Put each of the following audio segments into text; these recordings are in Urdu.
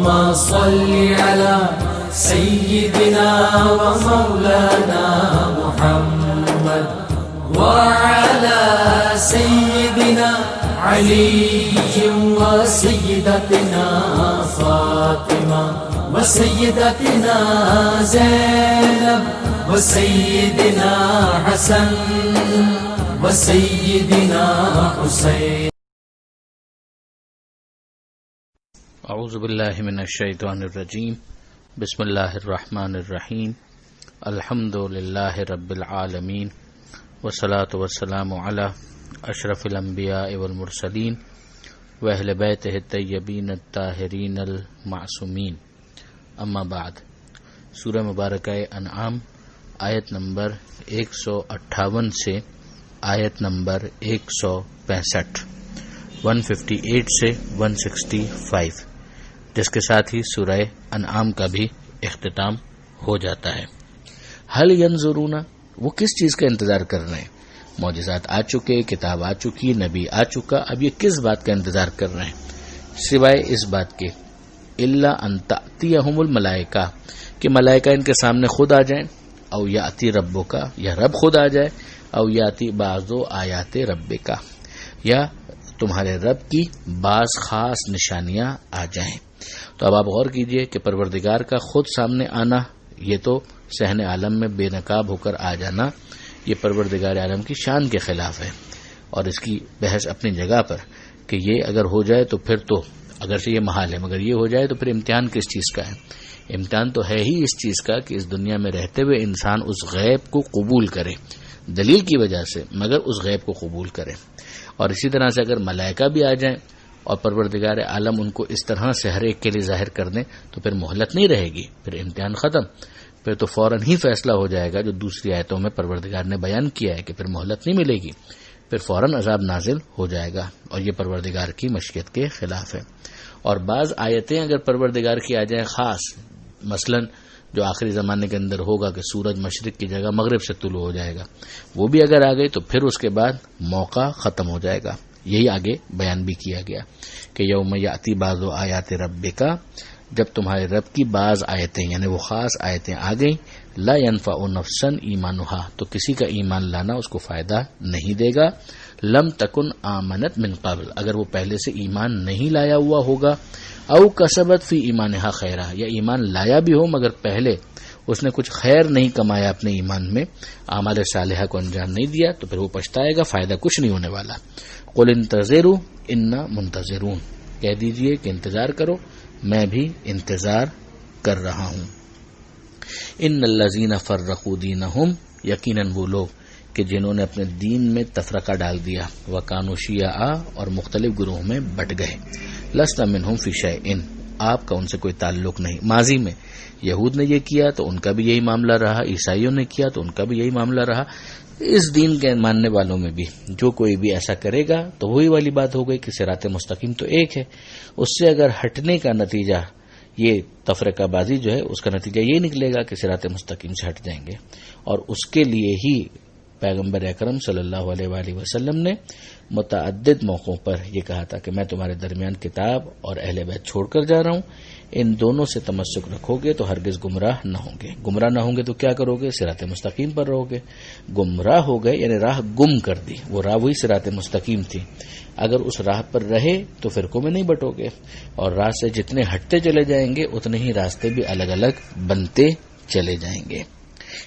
اللهم صل على سيدنا ومولانا محمد وعلى سيدنا علي وسيدتنا فاطمة وسيدتنا زينب وسيدنا حسن وسيدنا حسين. اعوذ باللہ من الشیطان الرجیم. بسم اللہ الرحمن الرحیم. الحمد للہ رب العالمین والصلاة والسلام علی اشرف الانبیاء والمرسلین واہل بیتہ الطیبین الطاہرین المعصومین. اما بعد. سورہ مبارکہ انعام آیت نمبر 158 سے آیت نمبر 165، 158 سے 165، جس کے ساتھ ہی سورہ انعام کا بھی اختتام ہو جاتا ہے. حل ینظرون، وہ کس چیز کا انتظار کر رہے ہیں؟ معجزات آ چکے، کتاب آ چکی، نبی آ چکا، اب یہ کس بات کا انتظار کر رہے ہیں سوائے اس بات کے الا ان تأتیہم الملائکہ، کہ ملائکہ ان کے سامنے خود آ جائیں، او یاتی ربک، یا رب خود آ جائے، او یاتی بعض آیات ربک، یا تمہارے رب کی بعض خاص نشانیاں آ جائیں. تو اب آپ غور کیجئے کہ پروردگار کا خود سامنے آنا، یہ تو صحن عالم میں بے نقاب ہو کر آ جانا، یہ پروردگار عالم کی شان کے خلاف ہے. اور اس کی بحث اپنی جگہ پر کہ یہ اگر ہو جائے تو پھر تو اگرچہ یہ محال ہے، مگر یہ ہو جائے تو پھر امتحان کس چیز کا ہے؟ امتحان تو ہے ہی اس چیز کا کہ اس دنیا میں رہتے ہوئے انسان اس غیب کو قبول کرے دلیل کی وجہ سے، مگر اس غیب کو قبول کرے. اور اسی طرح سے اگر ملائکہ بھی آ جائیں اور پروردگار عالم ان کو اس طرح سے ہر ایک کے لیے ظاہر کر دیں تو پھر مہلت نہیں رہے گی، پھر امتحان ختم. پھر تو فوراً ہی فیصلہ ہو جائے گا جو دوسری آیتوں میں پروردگار نے بیان کیا ہے کہ پھر مہلت نہیں ملے گی، پھر فوراً عذاب نازل ہو جائے گا، اور یہ پروردگار کی مشیت کے خلاف ہے. اور بعض آیتیں اگر پروردگار کی آ جائیں خاص، مثلا جو آخری زمانے کے اندر ہوگا کہ سورج مشرق کی جگہ مغرب سے طلوع ہو جائے گا، وہ بھی اگر آ گئی تو پھر اس کے بعد موقع ختم ہو جائے گا. یہی آگے بیان بھی کیا گیا کہ یوم یاتی بعض آیات ربک، جب تمہارے رب کی بعض آیتیں یعنی وہ خاص آیتیں آ گئیں، لا ينفع نفسا ایمانها، تو کسی کا ایمان لانا اس کو فائدہ نہیں دے گا. لم تکن آمنت من قبل، اگر وہ پہلے سے ایمان نہیں لایا ہوا ہوگا، او کسبت فی ایمانها خیرا، یا ایمان لایا بھی ہو مگر پہلے اس نے کچھ خیر نہیں کمایا اپنے ایمان میں، اعمال صالحہ کو انجام نہیں دیا، تو پھر وہ پچھتائے گا، فائدہ کچھ نہیں ہونے والا. قل انتظروا انا منتظرون، کہہ دیجئے کہ انتظار کرو، میں بھی انتظار کر رہا ہوں. ان الذین فرقوا دینہم، یقیناً وہ لوگ کہ جنہوں نے اپنے دین میں تفرقہ ڈال دیا، وکانوا شیعا، اور مختلف گروہوں میں بٹ گئے. لست منہم فی شیء، آپ کا ان سے کوئی تعلق نہیں. ماضی میں یہود نے یہ کیا تو ان کا بھی یہی معاملہ رہا، عیسائیوں نے کیا تو ان کا بھی یہی معاملہ رہا. اس دین کے ماننے والوں میں بھی جو کوئی بھی ایسا کرے گا تو وہی والی بات ہو گئی کہ صراط مستقیم تو ایک ہے، اس سے اگر ہٹنے کا نتیجہ یہ تفرقہ بازی جو ہے اس کا نتیجہ یہ نکلے گا کہ صراط مستقیم سے ہٹ جائیں گے. اور اس کے لیے ہی پیغمبر اکرم صلی اللہ علیہ وآلہ وسلم نے متعدد موقعوں پر یہ کہا تھا کہ میں تمہارے درمیان کتاب اور اہل بیت چھوڑ کر جا رہا ہوں، ان دونوں سے تمسک رکھو گے تو ہرگز گمراہ نہ ہوں گے. گمراہ نہ ہوں گے تو کیا کرو گے؟ صراط مستقیم پر رہو گے. گمراہ ہو گئے یعنی راہ گم کر دی، وہ راہ وہی صراط مستقیم تھی. اگر اس راہ پر رہے تو فرقوں میں نہیں بٹو گے، اور راہ سے جتنے ہٹتے چلے جائیں گے اتنے ہی راستے بھی الگ الگ بنتے چلے جائیں گے.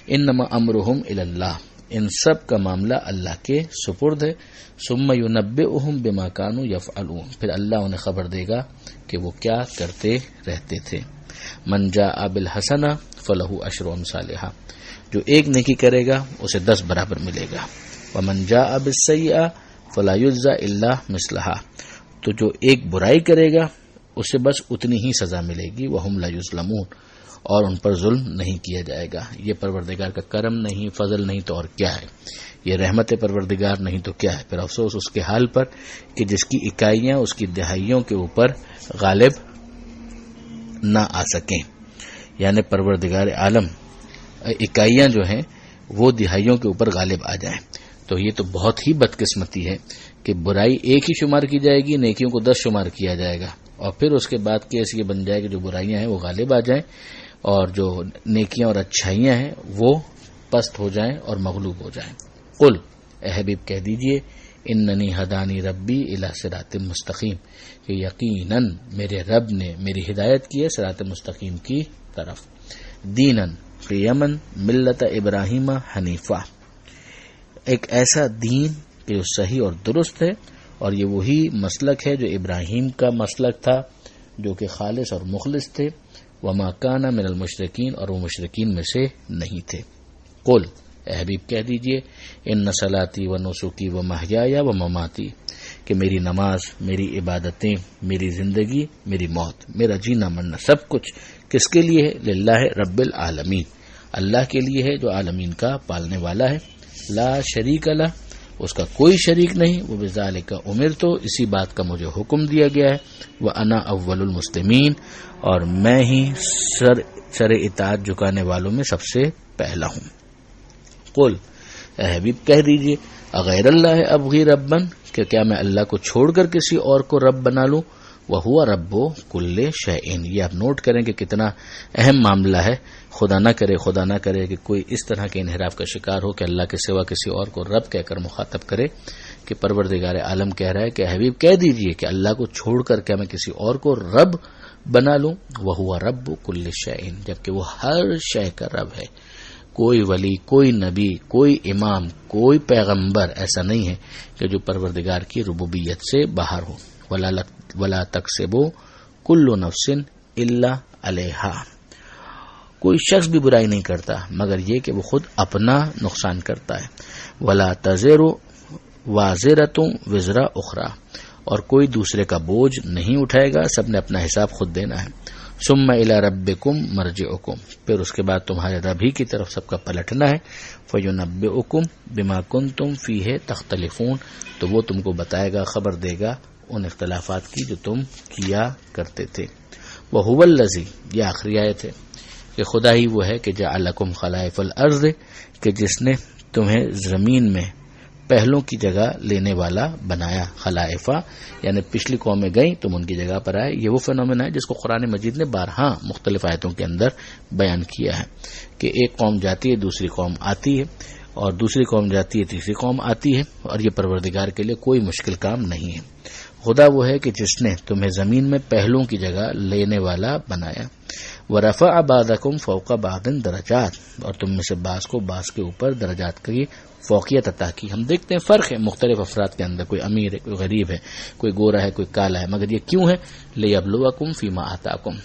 انما امرهم الی اللہ، ان سب کا معاملہ اللہ کے سپرد ہے. ثم ینبئهم بما كانوا یفعلون، پھر اللہ انہیں خبر دے گا کہ وہ کیا کرتے رہتے تھے. من جاء بالحسنہ فلہ عشر امثالها، جو ایک نیکی کرے گا اسے 10 برابر ملے گا. ومن جاء بالسیئہ فلا یجزی الا مثلها، تو جو ایک برائی کرے گا اسے بس اتنی ہی سزا ملے گی. وہم لا یظلمون، اور ان پر ظلم نہیں کیا جائے گا. یہ پروردگار کا کرم نہیں، فضل نہیں تو اور کیا ہے؟ یہ رحمت پروردگار نہیں تو کیا ہے؟ پھر افسوس اس کے حال پر کہ جس کی اکائیاں اس کی دہائیوں کے اوپر غالب نہ آ سکیں. یعنی پروردگار عالم اکائیاں جو ہیں وہ دہائیوں کے اوپر غالب آ جائیں. تو یہ تو بہت ہی بدقسمتی ہے کہ برائی ایک ہی شمار کی جائے گی، نیکیوں کو 10 شمار کیا جائے گا. اور پھر اس کے بعد کیس یہ بن جائے کہ جو برائیاں ہیں وہ غالب آ جائیں اور جو نیکیاں اور اچھائیاں ہیں وہ پست ہو جائیں اور مغلوب ہو جائیں۔ قل، اے حبیب کہہ دیجئے، اننی ہدانی ربی الی صراط مستقیم، کہ یقیناً میرے رب نے میری ہدایت کی ہے صراط مستقیم کی طرف، دینن قیمن ملت ابراہیم حنیفہ، ایک ایسا دین کہ جو صحیح اور درست ہے، اور یہ وہی مسلک ہے جو ابراہیم کا مسلک تھا جو کہ خالص اور مخلص تھے، وما کان من المشرکین، اور وہ مشرکین میں سے نہیں تھے۔ قل، اے حبیب کہہ دیجئے، ان صلاتی و نسکی و محیایا و مماتی، کہ میری نماز، میری عبادتیں، میری زندگی، میری موت، میرا جینا مرنا سب کچھ کس کے لیے ہے؟ للہ رب العالمین، اللہ کے لیے ہے جو عالمین کا پالنے والا ہے، لا شریک لہ، اس کا کوئی شریک نہیں، وہ بذالک امرت، اسی بات کا مجھے حکم دیا گیا ہے، وانا اول المسلمین، اور میں ہی سر اطاعت جھکانے والوں میں سب سے پہلا ہوں۔ قل، اے حبیب کہہ دیجئے، اغیر اللہ ابغی ربن، کہ کیا میں اللہ کو چھوڑ کر کسی اور کو رب بنا لوں، وہو رب کل شیء، یہ آپ نوٹ کریں کہ کتنا اہم معاملہ ہے، خدا نہ کرے کہ کوئی اس طرح کے انحراف کا شکار ہو کہ اللہ کے سوا کسی اور کو رب کہہ کر مخاطب کرے، کہ پروردگار عالم کہہ رہا ہے کہ حبیب کہہ دیجئے کہ اللہ کو چھوڑ کر کیا میں کسی اور کو رب بنا لوں، وہو رب کل شیء، جبکہ وہ ہر شے کا رب ہے۔ کوئی ولی، کوئی نبی، کوئی امام، کوئی پیغمبر ایسا نہیں ہے کہ جو پروردگار کی ربوبیت سے باہر ہو۔ ولا تکسب کل نفس الا علیہا، کوئی شخص بھی برائی نہیں کرتا مگر یہ کہ وہ خود اپنا نقصان کرتا ہے۔ ولا تزر وازرۃ وزر اخری، اور کوئی دوسرے کا بوجھ نہیں اٹھائے گا، سب نے اپنا حساب خود دینا ہے۔ ثم الی ربکم مرجعکم، پھر اس کے بعد تمہارے رب ہی کی طرف سب کا پلٹنا ہے۔ فینبئکم بما کنتم فیہ تختلفون، تو وہ تم کو بتائے گا، خبر دے گا ان اختلافات کی جو تم کیا کرتے تھے۔ وہو الذی، یہ آخری آیت ہے کہ خدا ہی وہ ہے کہ جعلکم خلائف الارض، کہ جس نے تمہیں زمین میں پہلوں کی جگہ لینے والا بنایا۔ خلائفہ یعنی پچھلی قومیں گئیں تم ان کی جگہ پر آئے، یہ وہ فینومنا ہے جس کو قرآن مجید نے بارہا مختلف آیتوں کے اندر بیان کیا ہے کہ ایک قوم جاتی ہے، دوسری قوم آتی ہے، اور دوسری قوم جاتی ہے، تیسری قوم آتی ہے، اور یہ پروردگار کے لیے کوئی مشکل کام نہیں ہے۔ خدا وہ ہے کہ جس نے تمہیں زمین میں پہلوں کی جگہ لینے والا بنایا۔ وَرَفَعَ بَعْضَكُمْ فَوْقَ بَعْضٍ دَرَجَاتٍ، اور تم میں سے بعض کو بعض کے اوپر درجات کی فوقیت عطا کی۔ ہم دیکھتے ہیں فرق ہے مختلف افراد کے اندر، کوئی امیر ہے، کوئی غریب ہے، کوئی گورا ہے، کوئی کالا ہے، مگر یہ کیوں ہے؟ لِيَبْلُوَكُمْ فِيمَا آتَاكُمْ،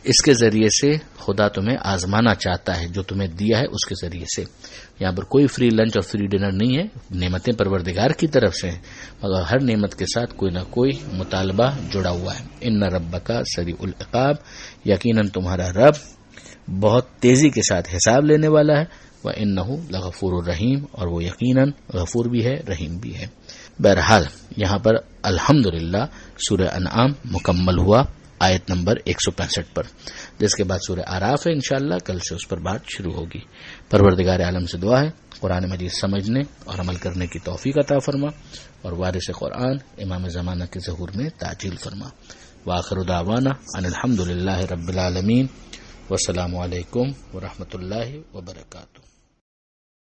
اس کے ذریعے سے خدا تمہیں آزمانا چاہتا ہے، جو تمہیں دیا ہے اس کے ذریعے سے۔ یہاں پر کوئی فری لنچ اور فری ڈنر نہیں ہے، نعمتیں پروردگار کی طرف سے ہیں، مگر ہر نعمت کے ساتھ کوئی نہ کوئی مطالبہ جڑا ہوا ہے۔ ان ربک سریع العقاب، یقیناً تمہارا رب بہت تیزی کے ساتھ حساب لینے والا ہے۔ وَإِنَّهُ لَغَفُورٌ الرحیم، اور وہ یقیناً غفور بھی ہے، رحیم بھی ہے۔ بہرحال یہاں پر الحمدللہ سورہ انعام مکمل ہوا آیت نمبر 165 پر، جس کے بعد سورہ اعراف ہے، انشاءاللہ کل سے اس پر بات شروع ہوگی۔ پروردگار عالم سے دعا ہے قرآن مجید سمجھنے اور عمل کرنے کی توفیق عطا فرما، اور وارث قرآن امام زمانہ کے ظہور میں تعجیل فرما۔ وآخر دعوانا ان الحمدللہ رب العالمین، والسلام علیکم ورحمۃ اللہ وبرکاتہ۔